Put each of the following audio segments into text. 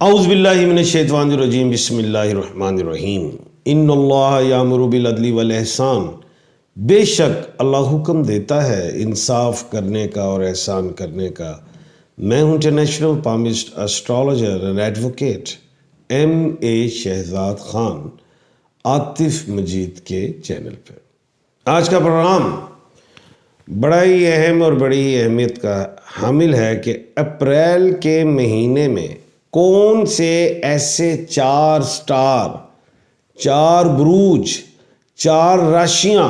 औज़ुबिल्लाहि मिनश्शैतानिर्रजीम बिस्मिल्लाहिर्रहमानिर्रहीम इन्नल्लाह यामुरु बिल अदली वल एहसान। बेशक अल्लाह हुक्म देता है इंसाफ करने का और एहसान करने का। मैं हूँ international palmist astrologer and advocate M.A. Shahzad Khan Atif Majid के चैनल पर। आज का प्रोग्राम बड़ा ही अहम और बड़ी ही अहमियत का हामिल है कि अप्रैल के महीने में कौन से ऐसे 4 स्टार, 4 बुरूज, 4 राशियां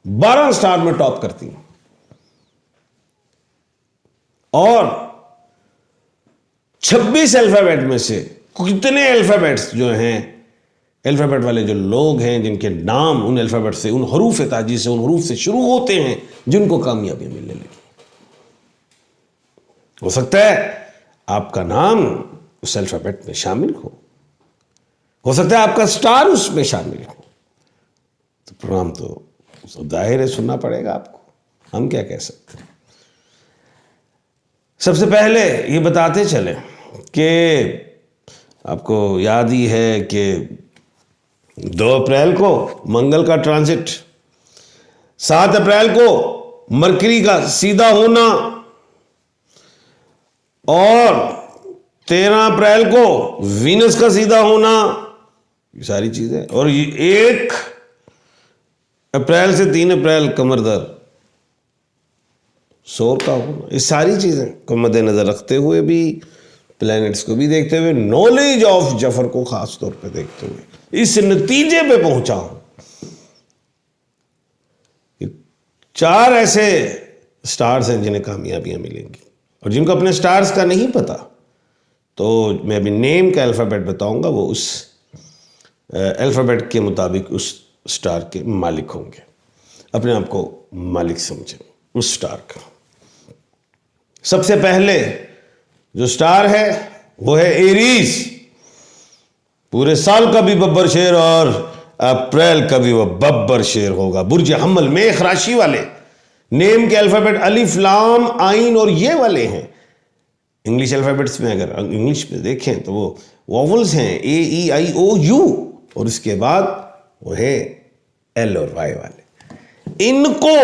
12 स्टार में टॉप करती हैं और 26 अल्फाबेट में से कितने अल्फाबेट्स जो हैं, अल्फाबेट वाले जो लोग हैं जिनके नाम उन अल्फाबेट से, उन हरूफ ताजी से, उन हरूफ से शुरू होते हैं, जिनको कामयाबी मिलने लगी। हो सकता है आपका नाम उस अल्फाबेट में शामिल हो सकता है आपका स्टार उसमें शामिल हो। तो प्रोग्राम तो जाहिर है सुनना पड़ेगा आपको, हम क्या कह सकते हैं। सबसे पहले ये बताते चले कि आपको याद ही है कि 2 अप्रैल को मंगल का ट्रांजिट, 7 अप्रैल को मरकरी का सीधा होना और 13 अप्रैल को वीनस का सीधा होना, ये सारी चीजें, और 1 अप्रैल से 3 अप्रैल कमरदर सोर का होना, ये सारी चीजें को मद्देनजर रखते हुए भी, प्लैनेट्स को भी देखते हुए, नॉलेज ऑफ जफर को खास तौर पे देखते हुए इस नतीजे पे पहुंचा हूं कि 4 ऐसे स्टार्स हैं जिन्हें कामयाबियां मिलेंगी, और जिनको अपने स्टार्स का नहीं पता तो मैं अभी नेम का अल्फ़ाबेट बताऊंगा, वो उस अल्फ़ाबेट के मुताबिक उस स्टार के मालिक होंगे। अपने आप को मालिक समझें उस स्टार का। सबसे पहले जो स्टार है वो है एरीज। पूरे साल का भी बब्बर शेर और अप्रैल का भी वह बब्बर शेर होगा। बुर्ज हम्मल, मेष राशि वाले। नेम के अल्फ़ाबेट अलिफ, लाम, आइन और ये वाले हैं। इंग्लिश अल्फ़ाबेट्स में अगर इंग्लिश में देखें तो वो वॉवल्स हैं A-E-I-O-U, और उसके बाद वो है L और Y वाले। इनको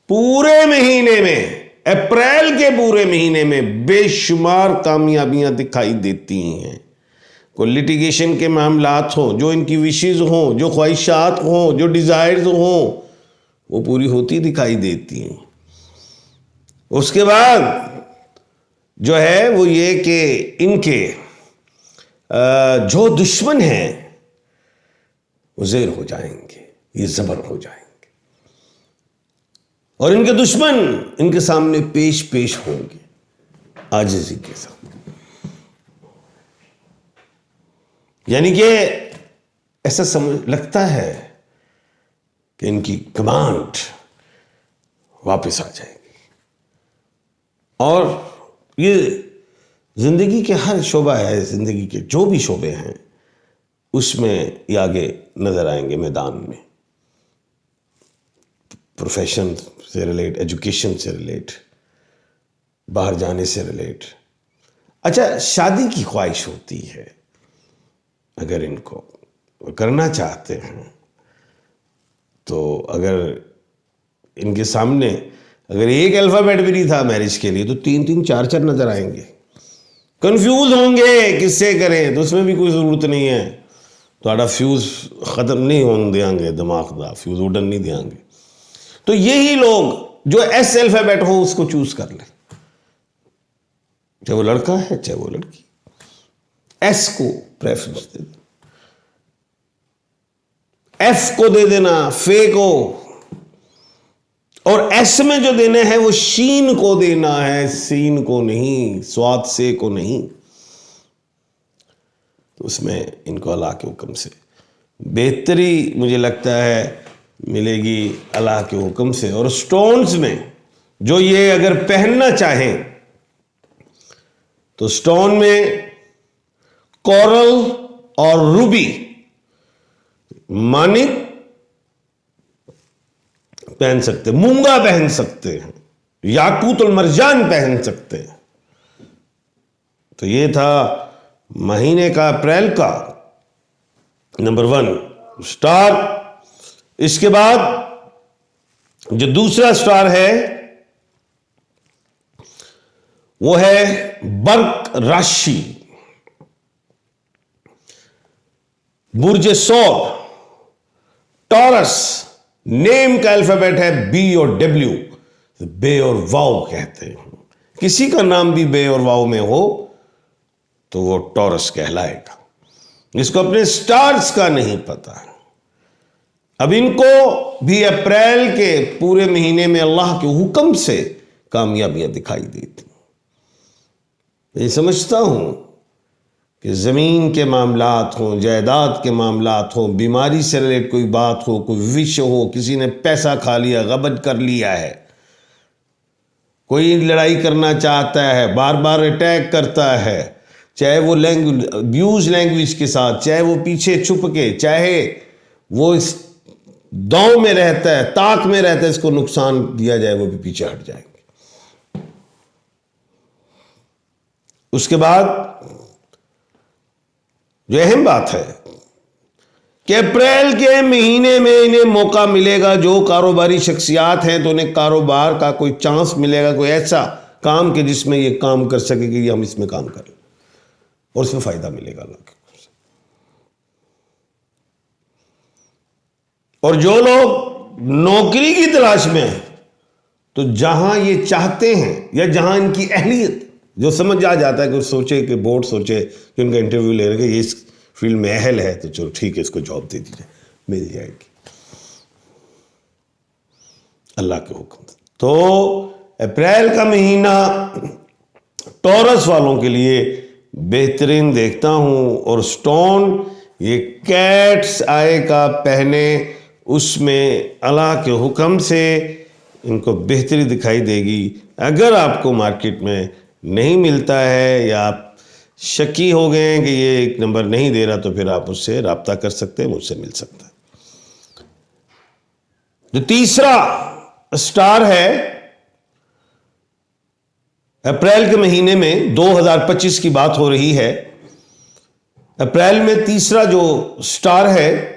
पूरे महीने में, अप्रैल के पूरे महीने में बेशुमार कामयाबियां दिखाई देती हैं। कोई लिटिगेशन के मामलात हों, जो इनकी विशेज़ हों, जो ख्वाहिशात हों, जो डिज़ायर्स हों, वो पूरी होती दिखाई देती हैं। उसके बाद जो है वो ये कि इनके जो दुश्मन हैं वो ज़ेर हो जाएंगे, ये ज़बर हो जाएंगे, और इनके दुश्मन इनके सामने पेश होंगे आजिज़ी के साथ। यानी कि ऐसा समझ लगता है कि इनकी कमांड वापस आ जाएगी, और ये जिंदगी के हर शोबा है, जिंदगी के जो भी शोबे हैं उसमें ये आगे नजर आएंगे मैदान में। प्रोफेशन से रिलेट, एजुकेशन से रिलेट, बाहर जाने से रिलेट। अच्छा, शादी की ख्वाहिश होती है, अगर इनको करना चाहते हैं तो अगर इनके सामने अगर एक अल्फ़ाबेट भी नहीं था मैरिज के लिए तो 3-3, 4-4 नजर आएंगे। कंफ्यूज होंगे किससे करें, तो उसमें भी कोई ज़रूरत नहीं है। तो फ्यूज़ ख़त्म नहीं होने देंगे, दिमाग का फ्यूज़ उड़न नहीं देंगे। तो यही लोग जो S अल्फ़ाबेट हो उसको चूज कर ले, चाहे वो लड़का है चाहे वो लड़की, S को प्रेफरेंस दे देना, F को दे देना, फे को, और S में जो देना है वो शीन को देना है, सीन को नहीं, स्वाद से को नहीं। तो उसमें इनको अल्लाह के हुक्म से बेहतरी मुझे लगता है मिलेगी अल्लाह के हुक्म से। और स्टोन्स में जो ये अगर पहनना चाहें तो स्टोन में कोरल और रूबी, मानिक पहन सकते, मूंगा पहन सकते हैं, याकूत और मरजान पहन सकते हैं। तो ये था महीने का अप्रैल का नंबर 1 स्टार। इसके बाद जो दूसरा स्टार है वो है बर्क राशि, बुर्ज सौर, टॉरस। नेम का अल्फाबेट है बी और डब्ल्यू, बे और वाव कहते हैं। किसी का नाम भी बे और वाव में हो तो वो टॉरस कहलाएगा। इसको अपने स्टार्स का नहीं पता है। अब इनको भी अप्रैल के पूरे महीने में अल्लाह के हुक्म से कामयाबियां दिखाई देती। मैं समझता हूं कि ज़मीन के मामलात हों, जायदाद के मामलात हों, बीमारी से रिलेटेड कोई बात हो, कोई विषय हो, किसी ने पैसा खा लिया, गबन कर लिया है, कोई लड़ाई करना चाहता है, बार बार अटैक करता है, चाहे वो अब्यूज लैंग्वेज के साथ, चाहे वो पीछे छुप के, चाहे वो इस दौर में रहता है, ताक में रहता है, इसको नुकसान दिया जाए, वो भी पीछे हट जाएंगे। उसके बाद जो अहम बात है कि अप्रैल के महीने में इन्हें मौका मिलेगा, जो कारोबारी शख्सियात हैं तो उन्हें कारोबार का कोई चांस मिलेगा, कोई ऐसा काम के जिसमें ये काम कर सके कि हम इसमें काम करें और उसमें फायदा मिलेगा अल्लाह के। और जो लोग नौकरी की तलाश में हैं तो जहां ये चाहते हैं या जहां इनकी अहलियत, जो समझ आ जाता है कि सोचे कि बोर्ड सोचे कि उनका इंटरव्यू ले रहे, ये इस फील्ड में अहल है तो चलो ठीक है, इसको जॉब दे दीजिए, मिल जाएगी अल्लाह के हुक्म से। तो अप्रैल का महीना टॉरस वालों के लिए बेहतरीन देखता हूं। और स्टोन ये कैट्स आय का पहने, उसमें अल्लाह के हुक्म से इनको बेहतरी दिखाई देगी। अगर आपको मार्केट में नहीं मिलता है या आप शकी हो गए हैं कि ये एक नंबर नहीं दे रहा, तो फिर आप उससे राब्ता कर सकते हैं, मुझसे मिल सकता है। जो तीसरा स्टार है अप्रैल के महीने में, 2025 की बात हो रही है, अप्रैल में तीसरा जो स्टार है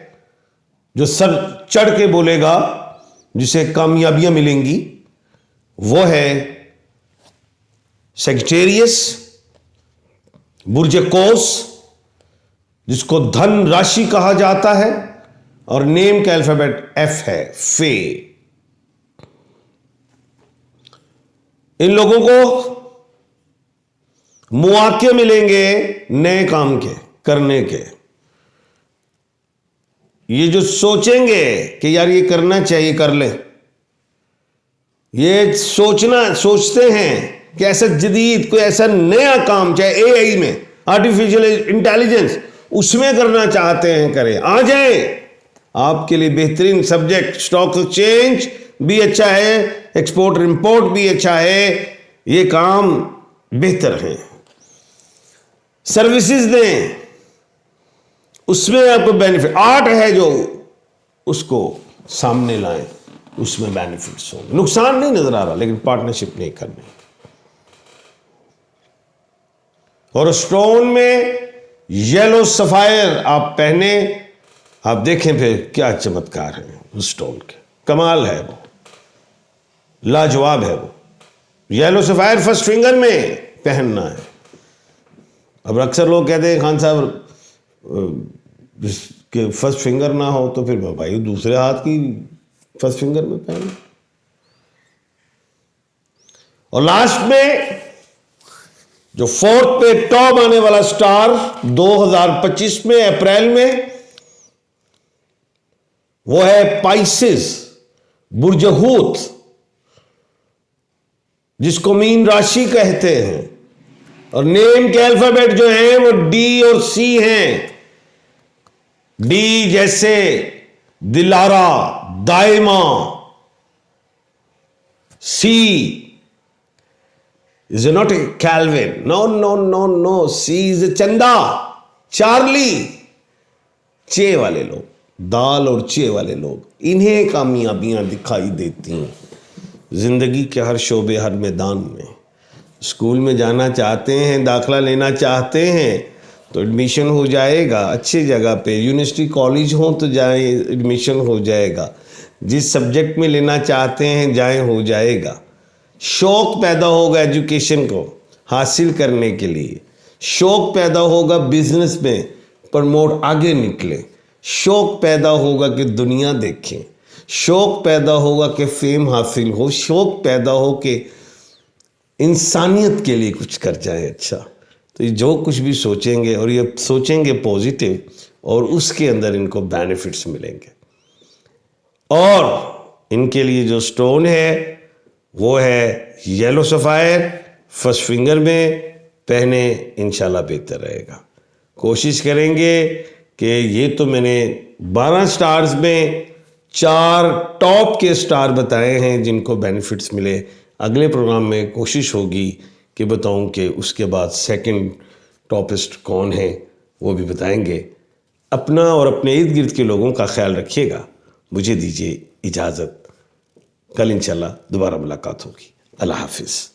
जो सर चढ़ के बोलेगा, जिसे कामयाबियां मिलेंगी, वो है सेजिटेरियस, बुर्ज कौस, जिसको धन राशि कहा जाता है, और नेम का अल्फाबेट एफ है, फे। इन लोगों को मौके मिलेंगे नए काम के करने के। ये जो सोचेंगे कि यार ये करना चाहिए, कर ले, ये सोचते हैं कि ऐसा जदीद कोई ऐसा नया काम, चाहे एआई में, आर्टिफिशियल इंटेलिजेंस, उसमें करना चाहते हैं, करें, आ जाए। आपके लिए बेहतरीन सब्जेक्ट, स्टॉक एक्सचेंज भी अच्छा है, एक्सपोर्ट इंपोर्ट भी अच्छा है, ये काम बेहतर है। सर्विसेज दें, उसमें आपको बेनिफिट। आर्ट है जो, उसको सामने लाएं, उसमें बेनिफिट्स होंगे। नुकसान नहीं नजर आ रहा, लेकिन पार्टनरशिप नहीं करनी। और स्टोन में येलो सफायर आप पहने, आप देखें फिर क्या चमत्कार है उस स्टोन के, कमाल है वो, लाजवाब है वो। येलो सफायर फर्स्ट फिंगर में पहनना है। अब अक्सर लोग कहते हैं खान साहब जिसके फर्स्ट फिंगर ना हो तो फिर भाई दूसरे हाथ की फर्स्ट फिंगर में पहनो। और लास्ट में जो फोर्थ पे टॉप आने वाला स्टार 2025 में अप्रैल में, वो है पाइसेस, बुर्ज हूत, जिसको मीन राशि कहते हैं। और नेम के अल्फाबेट जो है वो डी और सी हैं। डी जैसे Dilara, Daima. C is not a Calvin, no no no no, C is a Chanda, Charlie. चे वाले लोग, दाल और चे वाले लोग, इन्हें कामयाबियां दिखाई देती हैं जिंदगी के हर शोबे, हर मैदान में। स्कूल में जाना चाहते हैं, दाखला लेना चाहते हैं, तो एडमिशन हो जाएगा अच्छी जगह पे, यूनिवर्सिटी कॉलेज हो तो जाए एडमिशन हो जाएगा, जिस सब्जेक्ट में लेना चाहते हैं जाए हो जाएगा। शौक़ पैदा होगा एजुकेशन को हासिल करने के लिए, शौक़ पैदा होगा बिजनेस में प्रमोट आगे निकले, शौक़ पैदा होगा कि दुनिया देखें, शौक़ पैदा होगा कि फेम हासिल हो, शौक़ पैदा हो कि इंसानियत के लिए कुछ कर जाए अच्छा। तो ये जो कुछ भी सोचेंगे और ये सोचेंगे पॉजिटिव, और उसके अंदर इनको बेनिफिट्स मिलेंगे। और इनके लिए जो स्टोन है वो है येलो सफ़ायर, फर्स्ट फिंगर में पहने, इंशाल्लाह बेहतर रहेगा। कोशिश करेंगे कि ये तो मैंने 12 स्टार्स में 4 टॉप के स्टार बताए हैं जिनको बेनिफिट्स मिले। अगले प्रोग्राम में कोशिश होगी कि बताऊं कि उसके बाद सेकंड टॉपिस्ट कौन है, वो भी बताएंगे। अपना और अपने इर्द गिर्द के लोगों का ख्याल रखिएगा। मुझे दीजिए इजाज़त, कल इंशाल्लाह दोबारा मुलाकात होगी। अल्लाह हाफिज़।